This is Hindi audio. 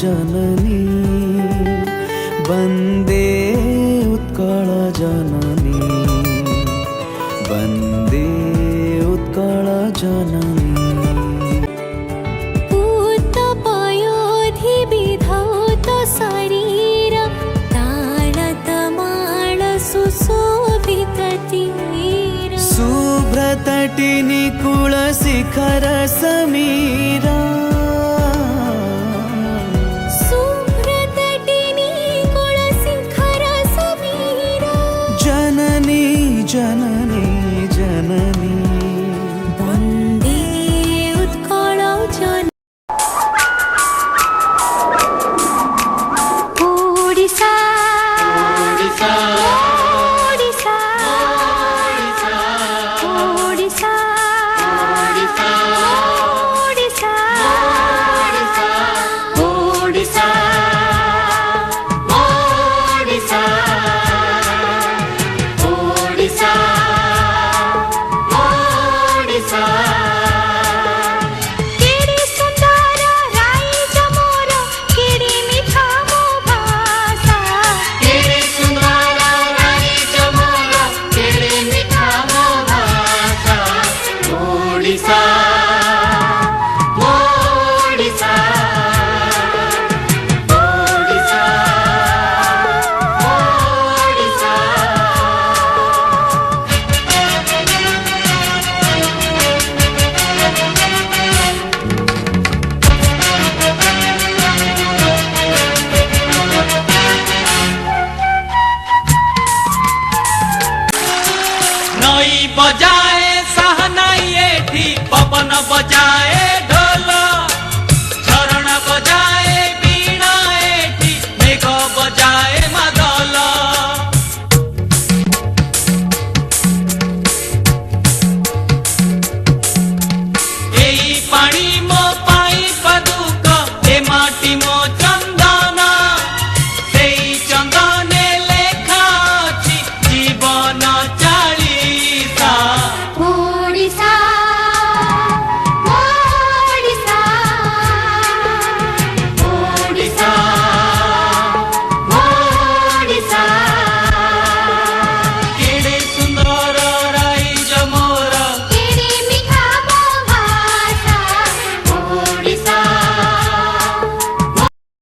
जननी वन्दे उत्कल जननी वन्दे उत्कल जननी पूत पयोधि विधौत शरीर तालतमाल सुशोभित तीर शुभ्रतटी निकुल शिखर समीरा जननी जननी वन्दे उत्कल जननी ओडिसा ओडिसा ओडिसा ओडिसा ओडिसा ओडिसा बजाए सहनाई एठी पवन बजाए